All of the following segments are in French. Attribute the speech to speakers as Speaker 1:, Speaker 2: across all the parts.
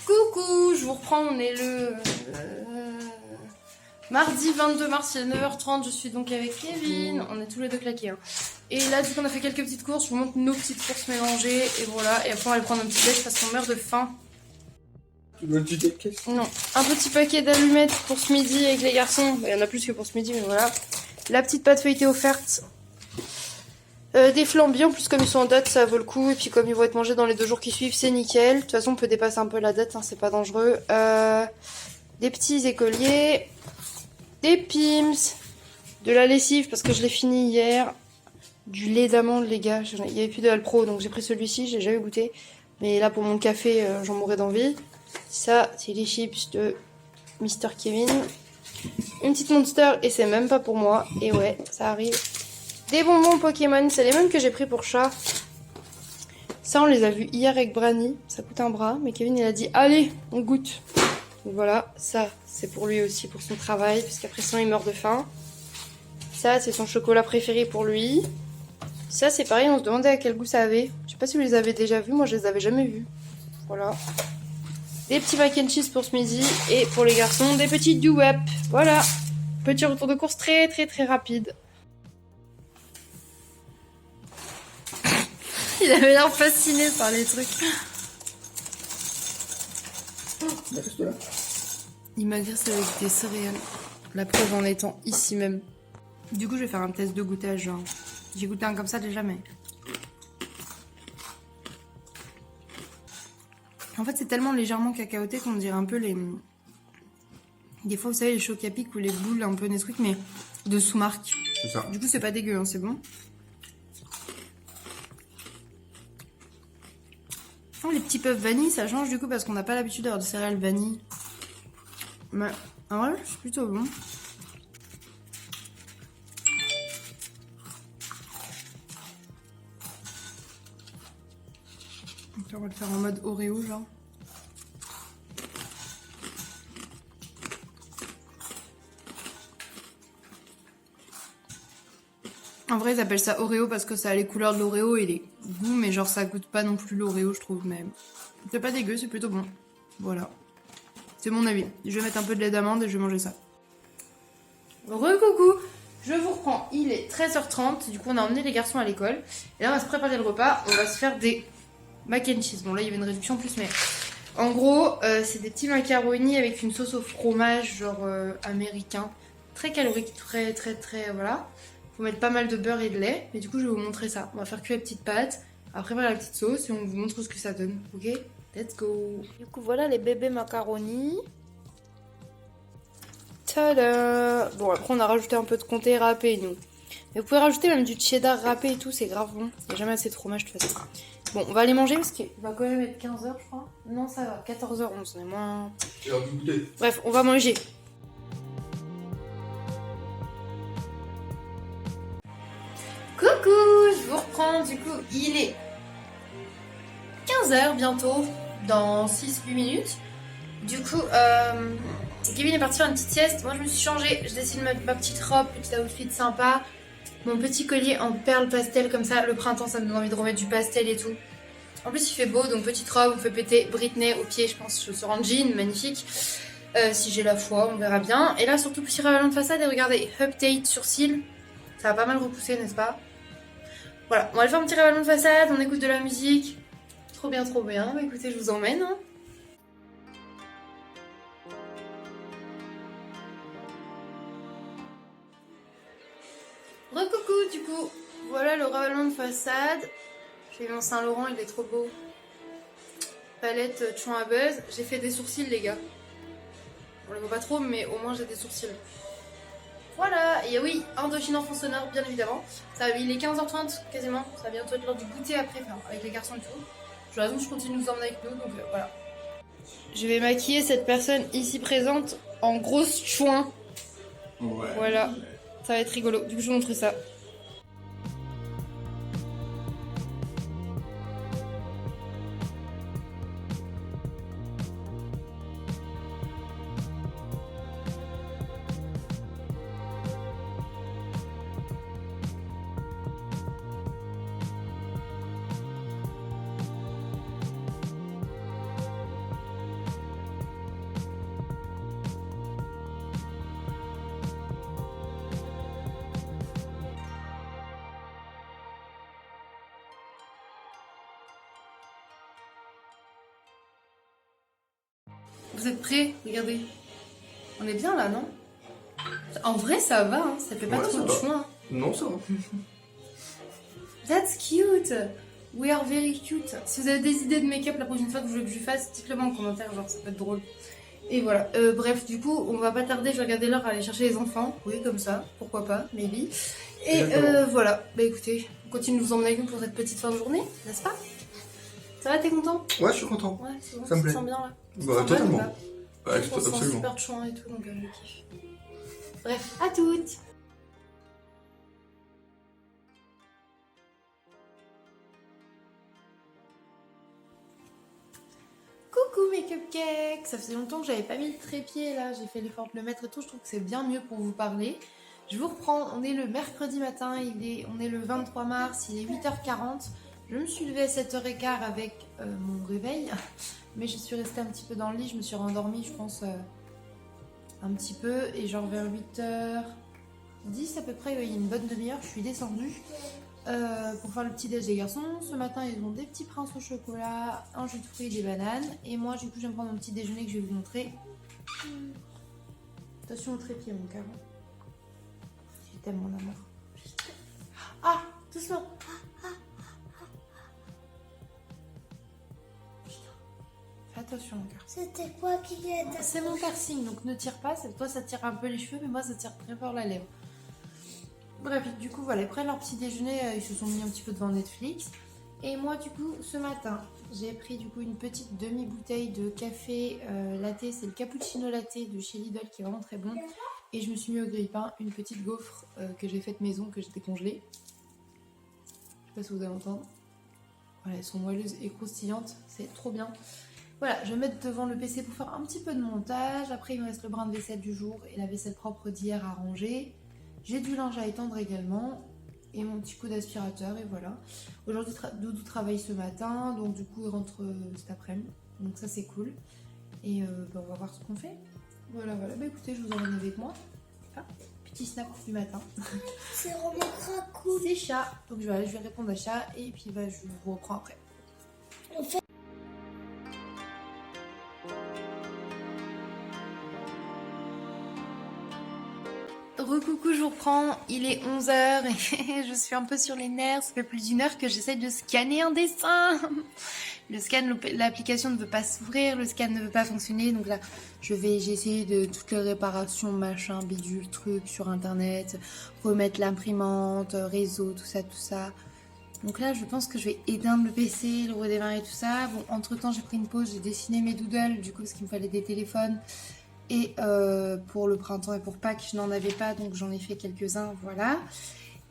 Speaker 1: Coucou, je vous reprends, on est le mardi 22 mars, il est 9h30, je suis donc avec Kevin, on est tous les deux claqués. Hein. Et là, du coup, on a fait quelques petites courses, je vous montre nos petites courses mélangées, et voilà, et après on va aller prendre un petit déj parce qu'on meurt de faim.
Speaker 2: Tu veux le ticket de caisse?
Speaker 1: Non, un petit paquet d'allumettes pour ce midi avec les garçons, il y en a plus que pour ce midi, mais voilà. La petite pâte feuilletée offerte. Des flambis, en plus comme ils sont en date ça vaut le coup, et puis comme ils vont être mangés dans les 2 jours qui suivent c'est nickel. De toute façon on peut dépasser un peu la date, hein, c'est pas dangereux. Des petits écoliers, des Pims, de la lessive parce que je l'ai fini hier, du lait d'amande les gars, il n'y avait plus de Alpro donc j'ai pris celui-ci, j'ai jamais goûté. Mais là pour mon café j'en mourrais d'envie. Ça c'est les chips de Mr Kevin. Une petite Monster et c'est même pas pour moi, et ouais ça arrive. Des bonbons Pokémon, c'est les mêmes que j'ai pris pour chat. Ça, on les a vus hier avec Brani. Ça coûte un bras, mais Kevin, il a dit, allez, on goûte. Donc voilà, ça, c'est pour lui aussi, pour son travail, puisqu'après ça, il meurt de faim. Ça, c'est son chocolat préféré pour lui. Ça, c'est pareil, on se demandait à quel goût ça avait. Je sais pas si vous les avez déjà vus, moi, je les avais jamais vus. Voilà. Des petits mac and cheese pour ce midi. Et pour les garçons, des petits do-wap. Voilà. Petit retour de course très, très, très rapide. Il avait l'air fasciné par les trucs.
Speaker 2: Reste là.
Speaker 1: Il m'agresse avec des céréales. La preuve en étant ici même. Du coup, je vais faire un test de goûtage. Genre. J'ai goûté un comme ça déjà, mais... En fait, c'est tellement légèrement cacaoté qu'on dirait un peu les... Des fois, vous savez, les chocapics ou les boules un peu Nesquik, mais de sous-marque.
Speaker 2: C'est ça.
Speaker 1: Du coup, c'est pas dégueu, hein, c'est bon. Oh, les petits puffs vanille, ça change du coup parce qu'on n'a pas l'habitude d'avoir de céréales vanille. Mais en vrai, c'est plutôt bon. Donc là, on va le faire en mode Oreo, genre. En vrai, ils appellent ça Oreo parce que ça a les couleurs de l'Oreo et les goûts, mais genre ça goûte pas non plus l'Oreo, je trouve. Mais c'est pas dégueu, c'est plutôt bon. Voilà. C'est mon avis. Je vais mettre un peu de lait d'amande et je vais manger ça. Recoucou, je vous reprends. Il est 13h30. Du coup, on a emmené les garçons à l'école. Et là, on va se préparer le repas. On va se faire des mac and cheese. Bon, là, il y avait une réduction en plus, mais en gros, c'est des petits macaronis avec une sauce au fromage, genre américain. Très calorique, très, très, très. Voilà. Faut mettre pas mal de beurre et de lait. Mais du coup, je vais vous montrer ça. On va faire cuire les petites pâtes. Après, voilà la petite sauce et on vous montre ce que ça donne. Ok? Let's go. Du coup, voilà les bébés macaronis. Tada! Bon, après, on a rajouté un peu de comté râpé, nous. Mais vous pouvez rajouter même du cheddar râpé et tout, c'est grave bon. Il n'y a jamais assez de fromage, de toute façon. Bon, on va aller manger parce qu'il va quand même être 15h, je crois. Non, ça va, 14h11, on est moins...
Speaker 2: C'est l'heure du goûter.
Speaker 1: Bref, on va manger. Coucou, je vous reprends. Du coup, il est 15h bientôt, dans 6-8 minutes. Du coup, Kevin est parti faire une petite sieste. Moi, je me suis changée. Je décide de mettre ma petite robe, petit outfit sympa. Mon petit collier en perles pastel comme ça. Le printemps, ça me donne envie de remettre du pastel et tout. En plus, il fait beau, donc petite robe, on fait péter Britney au pied, je pense, chaussures en jean, magnifique. Si j'ai la foi, on verra bien. Et là, surtout, petit ravalement de façade. Et regardez, update sur cils. Ça va pas mal repousser, n'est-ce pas? Voilà, on va aller faire un petit ravalement de façade, on écoute de la musique. Trop bien, trop bien. Bah écoutez, je vous emmène. Hein. Recoucou, du coup, voilà le ravalement de façade. J'ai mis mon Saint-Laurent, il est trop beau. Palette Chouin à buzz. J'ai fait des sourcils, les gars. On les voit pas trop, mais au moins j'ai des sourcils. Voilà, et oui, Indochine enfant sonore, bien évidemment. Ça, il est 15h30 quasiment. Ça va bientôt être l'heure du goûter après, enfin, avec les garçons et tout. Je raison, je continue de vous emmener avec nous, donc voilà. Je vais maquiller cette personne ici présente en grosse chouin.
Speaker 2: Ouais.
Speaker 1: Voilà, ça va être rigolo. Du coup, je vous montre ça. Vous êtes prêts? Regardez. On est bien là, non? En vrai, ça va, hein. Ça fait pas
Speaker 2: Ouais,
Speaker 1: trop
Speaker 2: ça
Speaker 1: de
Speaker 2: va.
Speaker 1: chouin.
Speaker 2: Non, ça va.
Speaker 1: That's cute! We are very cute. Si vous avez des idées de make-up la prochaine fois que je veux que je fasse, dites-le moi en commentaire, genre ça peut être drôle. Et voilà, bref, du coup, on va pas tarder, je vais regarder l'heure, aller chercher les enfants. Oui, comme ça, pourquoi pas, maybe. Et voilà, bah écoutez, on continue de vous emmener avec nous pour cette petite fin de journée, n'est-ce pas? Ça va, t'es content?
Speaker 2: Ouais, je suis content.
Speaker 1: Ouais, c'est bon,
Speaker 2: Ça me
Speaker 1: tu te
Speaker 2: plaît.
Speaker 1: sens bien là? Tu te
Speaker 2: Bah,
Speaker 1: sens bonne,
Speaker 2: totalement.
Speaker 1: ou pas?
Speaker 2: Ouais,
Speaker 1: On se sent
Speaker 2: absolument.
Speaker 1: super de chouin et tout, donc je kiffe. Bref, à toutes! Coucou mes cupcakes! Ça faisait longtemps que j'avais pas mis le trépied là, j'ai fait l'effort de le mettre et tout, je trouve que c'est bien mieux pour vous parler. Je vous reprends, on est le mercredi matin, on est le 23 mars, il est 8h40. Je me suis levée à 7h15 avec mon réveil, mais je suis restée un petit peu dans le lit, je me suis rendormie je pense un petit peu, et genre vers 8h10 à peu près, il y a une bonne demi-heure, je suis descendue. Pour faire le petit déj des garçons. Ce matin, ils ont des petits princes au chocolat, un jus de fruits et des bananes. Et moi, du coup, je vais me prendre mon petit déjeuner que je vais vous montrer. Attention au trépied, mon cœur. Je t'aime, mon amour. Ah, doucement. Fais attention, mon cœur.
Speaker 3: C'était quoi qui est
Speaker 1: C'est mon piercing, donc ne tire pas. Toi, ça tire un peu les cheveux, mais moi, ça tire très fort la lèvre. Bref, du coup, voilà, ils prennent leur petit déjeuner, ils se sont mis un petit peu devant Netflix. Et moi, du coup, ce matin, j'ai pris du coup une petite demi-bouteille de café latte, c'est le cappuccino latte de chez Lidl qui est vraiment très bon. Et je me suis mis au grille-pain une petite gaufre que j'ai faite maison, que j'ai décongelée. Je sais pas si vous allez entendre. Voilà, elles sont moelleuses et croustillantes, c'est trop bien. Voilà, je vais mettre devant le PC pour faire un petit peu de montage. Après, il me reste le brin de vaisselle du jour et la vaisselle propre d'hier à ranger. J'ai du linge à étendre également et mon petit coup d'aspirateur et voilà. Aujourd'hui, Doudou travaille ce matin, donc du coup il rentre cet après-midi, donc ça c'est cool. Et on va voir ce qu'on fait. Voilà, voilà. Bah écoutez, je vous emmène avec moi. Ah, petit snap du matin.
Speaker 3: C'est vraiment très cool.
Speaker 1: C'est chat, donc je vais répondre à chat et puis bah, je vous reprends après.
Speaker 3: On fait
Speaker 1: Recoucou, je vous reprends, il est 11h et je suis un peu sur les nerfs, ça fait plus d'une heure que j'essaie de scanner un dessin. Le scan, l'application ne veut pas s'ouvrir, le scan ne veut pas fonctionner, donc là j'ai essayé de toutes les réparations, machin, bidule, truc sur internet, remettre l'imprimante, réseau, tout ça. Donc là je pense que je vais éteindre le PC, le redémarrer tout ça. Bon, entre temps j'ai pris une pause, j'ai dessiné mes doodles du coup parce qu'il me fallait des téléphones. Et pour le printemps et pour Pâques, je n'en avais pas, donc j'en ai fait quelques-uns, voilà.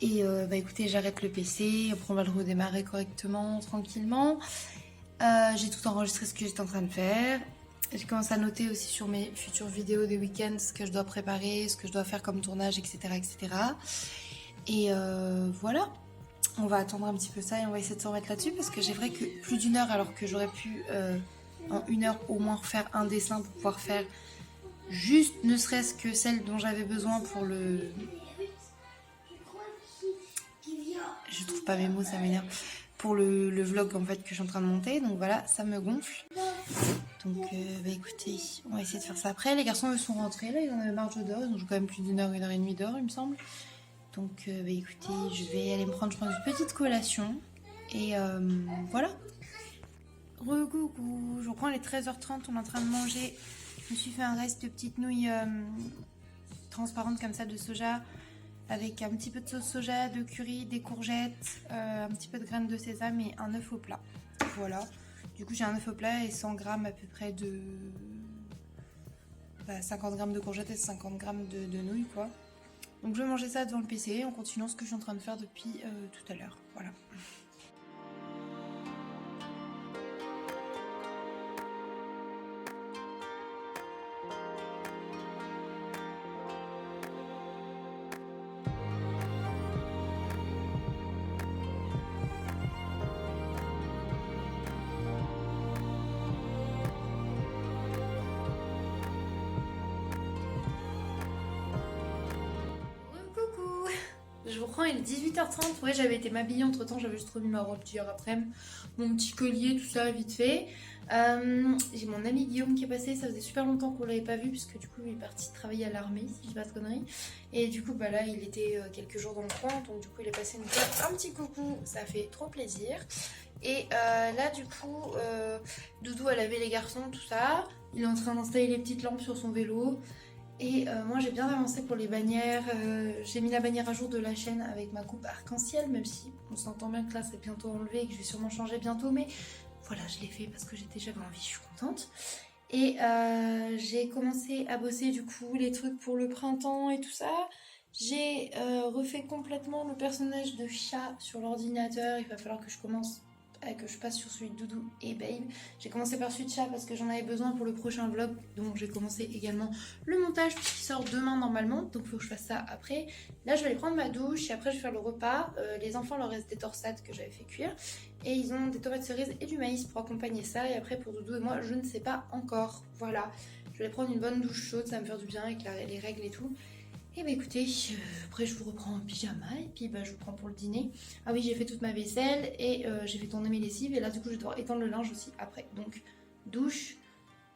Speaker 1: Et bah écoutez, j'arrête le PC, après on va le redémarrer correctement, tranquillement. J'ai tout enregistré ce que j'étais en train de faire. J'ai commencé à noter aussi sur mes futures vidéos des week-ends ce que je dois préparer, ce que je dois faire comme tournage, etc. Et voilà. On va attendre un petit peu ça et on va essayer de s'en remettre là-dessus parce que j'ai vrai que plus d'une heure alors que j'aurais pu en une heure au moins refaire un dessin pour pouvoir faire juste ne serait-ce que celle dont j'avais besoin pour le... Je trouve pas mes mots, ça m'énerve. Pour le vlog en fait que je suis en train de monter, donc voilà, ça me gonfle. Donc bah écoutez, on va essayer de faire ça après. Les garçons eux sont rentrés, là ils en avaient marre de dehors, ils ont quand même plus d'une heure et demie dehors il me semble. Donc bah écoutez, je vais aller me prendre je pense une petite collation et voilà. Recoucou, je reprends les 13h30, on est en train de manger. Je me suis fait un reste de petites nouilles transparentes comme ça de soja avec un petit peu de sauce soja, de curry, des courgettes, un petit peu de graines de sésame et un œuf au plat. Voilà. Du coup j'ai un œuf au plat et 100 grammes à peu près de... 50 grammes de courgettes et 50 grammes de nouilles quoi. Donc je vais manger ça devant le PC en continuant ce que je suis en train de faire depuis tout à l'heure. Voilà. reprends, il est 18h30. Ouais, j'avais été m'habiller entre temps, j'avais juste remis ma robe d'hier après, mon petit collier, tout ça, vite fait. J'ai mon ami Guillaume qui est passé, ça faisait super longtemps qu'on l'avait pas vu, puisque du coup il est parti travailler à l'armée, si je dis pas de conneries. Et du coup, bah là, il était quelques jours dans le coin, donc du coup, il est passé nous faire un petit coucou, ça fait trop plaisir. Et là, du coup, Doudou a lavé les garçons, tout ça. Il est en train d'installer les petites lampes sur son vélo. Et moi j'ai bien avancé pour les bannières, j'ai mis la bannière à jour de la chaîne avec ma coupe arc-en-ciel, même si on s'entend bien que là c'est bientôt enlevé et que je vais sûrement changer bientôt, mais voilà, je l'ai fait parce que j'avais envie, je suis contente. Et j'ai commencé à bosser du coup les trucs pour le printemps et tout ça. J'ai refait complètement le personnage de chat sur l'ordinateur, il va falloir que je passe sur celui de Doudou et Babe. J'ai commencé par celui de chat parce que j'en avais besoin pour le prochain vlog, donc j'ai commencé également le montage puisqu'il sort demain normalement, donc il faut que je fasse ça après. Là je vais aller prendre ma douche et après je vais faire le repas. Les enfants leur reste des torsades que j'avais fait cuire et ils ont des tomates cerises et du maïs pour accompagner ça, et après pour Doudou et moi je ne sais pas encore. Voilà, je vais aller prendre une bonne douche chaude, ça va me faire du bien avec les règles et tout. Et bah écoutez, après je vous reprends en pyjama et puis bah je vous prends pour le dîner. Ah oui, j'ai fait toute ma vaisselle et j'ai fait tourner mes lessives et là du coup je vais devoir étendre le linge aussi après. Donc douche,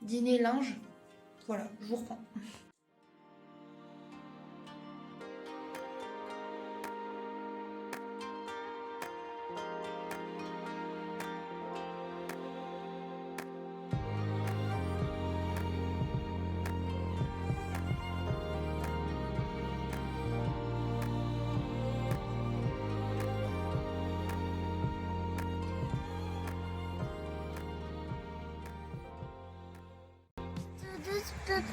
Speaker 1: dîner, linge, voilà, je vous reprends.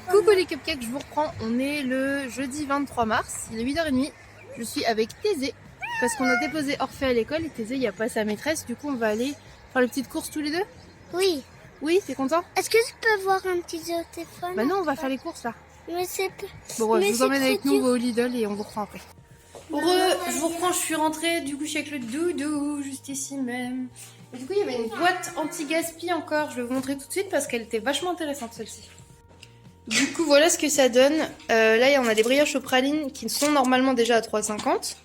Speaker 1: Coucou les cupcakes, je vous reprends. On est le jeudi 23 mars, il est 8h30. Je suis avec Thésée parce qu'on a déposé Orphée à l'école et Thésée il n'y a pas sa maîtresse. Du coup on va aller faire les petites courses tous les deux.
Speaker 3: Oui.
Speaker 1: Oui, t'es content?
Speaker 3: Est-ce que je peux voir un petit jeu au téléphone?
Speaker 1: Bah non, on va faire les courses là.
Speaker 3: Mais c'est...
Speaker 1: Bon ouais,
Speaker 3: Mais
Speaker 1: je vous
Speaker 3: c'est
Speaker 1: emmène
Speaker 3: trop
Speaker 1: avec nous, on
Speaker 3: dur.
Speaker 1: va au Lidl et on vous reprend après. Je vous reprends, je suis rentrée, du coup je suis avec le Doudou, juste ici même. Et du coup il y avait une boîte anti-gaspi encore, je vais vous montrer tout de suite parce qu'elle était vachement intéressante celle-ci. Du coup voilà ce que ça donne. Là on a des brioches aux pralines qui sont normalement déjà à 3,50.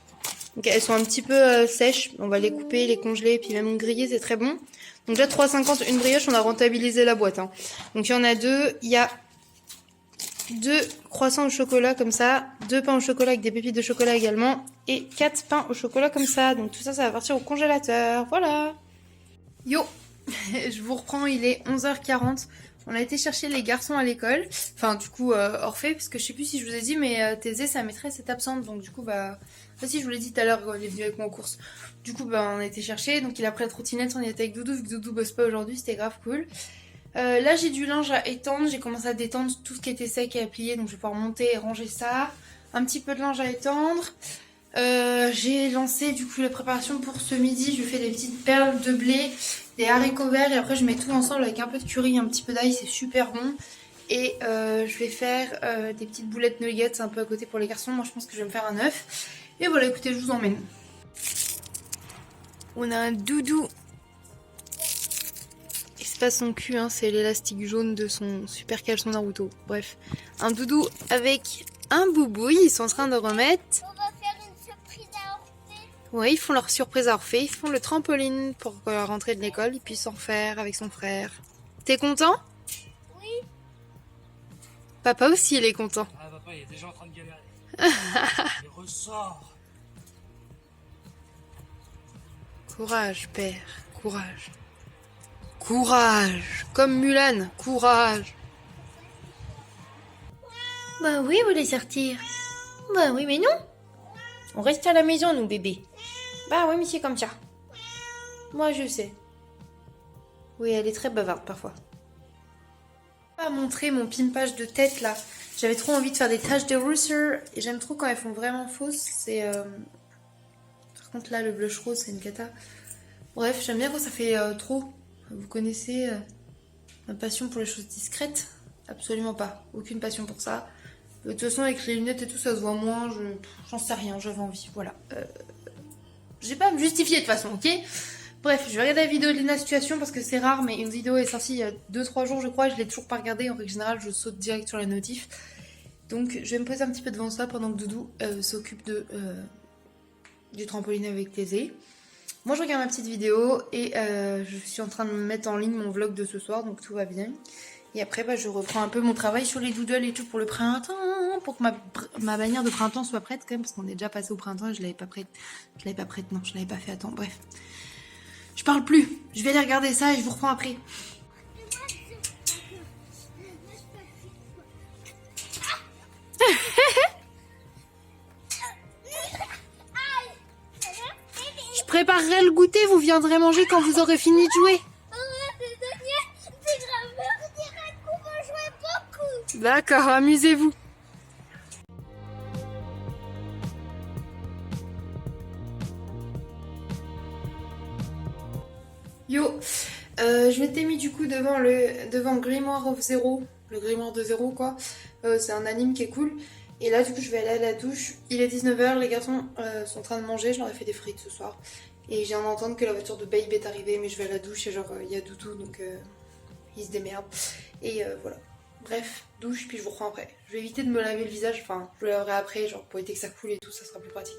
Speaker 1: Donc elles sont un petit peu sèches, on va les couper, les congeler, puis même griller, c'est très bon. Donc là 3,50 une brioche, on a rentabilisé la boîte. Hein. Donc il y en a deux, il y a 2 croissants au chocolat comme ça, 2 pains au chocolat avec des pépites de chocolat également, et 4 pains au chocolat comme ça. Donc tout ça, ça va partir au congélateur. Voilà. Yo, je vous reprends, il est 11h40. On a été chercher les garçons à l'école. Enfin, du coup, Orphée, parce que je sais plus si je vous ai dit, mais Thésée, sa maîtresse est absente. Donc du coup, bah... Enfin si, je vous l'ai dit tout à l'heure quand il est venu avec moi aux courses. Du coup, bah, on a été chercher. Donc il a pris la trottinette, on y était avec Doudou. Vu que Doudou bosse pas aujourd'hui, c'était grave cool. Là j'ai du linge à étendre, j'ai commencé à détendre tout ce qui était sec et à plier, donc je vais pouvoir monter et ranger ça. Un petit peu de linge à étendre. J'ai lancé du coup la préparation pour ce midi, je fais des petites perles de blé, des haricots verts et après je mets tout ensemble avec un peu de curry, un petit peu d'ail, c'est super bon. Et je vais faire des petites boulettes nuggets un peu à côté pour les garçons, moi je pense que je vais me faire un œuf. Et voilà, écoutez, je vous emmène. On a un Doudou. C'est pas son cul, hein, c'est l'élastique jaune de son super caleçon Naruto. Bref, un Doudou avec un boubouille, ils sont en train de remettre.
Speaker 3: On va faire une surprise à Orphée.
Speaker 1: Ouais, ils font leur surprise à Orphée, ils font le trampoline pour la rentrée de l'école, il puisse en faire avec son frère. T'es content?
Speaker 3: Oui.
Speaker 1: Papa aussi, il est content.
Speaker 4: Ah, papa, il est déjà en train de galérer. Il ressort.
Speaker 1: Courage, père, courage. Courage, comme Mulan, courage. Bah oui, vous voulez sortir. Bah oui, mais non. On reste à la maison, nous, bébés. Bah oui, mais c'est comme ça. Moi, je sais. Oui, elle est très bavarde parfois. Je vais pas montrer mon pimpage de tête là. J'avais trop envie de faire des taches de rousseur et j'aime trop quand elles font vraiment fausses. C'est par contre là, le blush rose, c'est une cata. Bref, j'aime bien quand ça fait trop. Vous connaissez ma passion pour les choses discrètes? Absolument pas. Aucune passion pour ça. De toute façon, avec les lunettes et tout, ça se voit moins. J'en sais rien, j'avais envie. Voilà. J'ai pas à me justifier de toute façon, ok? Bref, je vais regarder la vidéo de Lena Situation parce que c'est rare, mais une vidéo est sortie il y a 2-3 jours, je crois. Je l'ai toujours pas regardée. En règle générale, je saute direct sur la notif. Donc, je vais me poser un petit peu devant ça pendant que Doudou s'occupe de du trampoline avec Thésée. Moi je regarde ma petite vidéo et je suis en train de mettre en ligne mon vlog de ce soir, donc tout va bien. Et après bah, je reprends un peu mon travail sur les doodles et tout pour le printemps, pour que ma bannière de printemps soit prête quand même, parce qu'on est déjà passé au printemps et je l'avais pas prête. Non, je l'avais pas fait à temps, bref. Je parle plus, je vais aller regarder ça et je vous reprends après. Je préparerai le goûter, vous viendrez manger quand vous aurez fini de jouer.
Speaker 3: C'est grave, on dirait qu'on va jouer beaucoup.
Speaker 1: D'accord, amusez-vous. Yo, je m'étais mis du coup devant Grimoire of Zero, le Grimoire de Zero quoi. C'est un anime qui est cool. Et là du coup je vais aller à la douche. Il est 19h, les garçons sont en train de manger, je leur ai fait des frites ce soir. Et je viens d'entendre que la voiture de Babe est arrivée, mais je vais à la douche et genre il y a Doudou donc il se démerde. Et voilà. Bref, douche puis je vous reprends après. Je vais éviter de me laver le visage, enfin je le laverai après genre pour éviter que ça coule et tout, ça sera plus pratique.